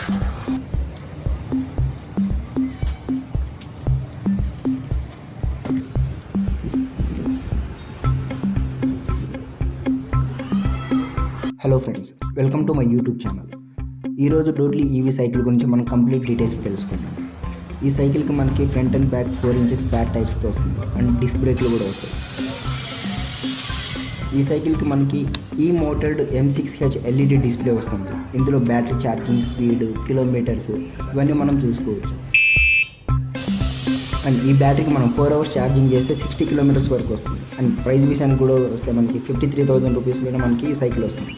Hello friends, welcome to my YouTube channel. ఈరోజు totally EV cycle గురించి మనం complete details తెలుసుకుందాం. ఈ సైకిల్కి మనకి front and back 4 inches back టైర్స్తో వస్తుంది అండ్ డిస్క్ బ్రేక్లు కూడా వస్తాయి. ఈ సైకిల్కి మనకి ఈ మోటర్డ్ M6H LED డిస్ప్లే వస్తుంది. ఇందులో బ్యాటరీ ఛార్జింగ్ స్పీడ్, కిలోమీటర్స్ ఇవన్నీ మనం చూసుకోవచ్చు. అండ్ ఈ బ్యాటరీకి మనం 4 hours ఛార్జింగ్ చేస్తే 60 kilometers వరకు వస్తుంది. అండ్ ప్రైస్ విషయానికి కూడా వస్తే మనకి 53,000 రూపీస్ మీద మనకి ఈ సైకిల్ వస్తుంది.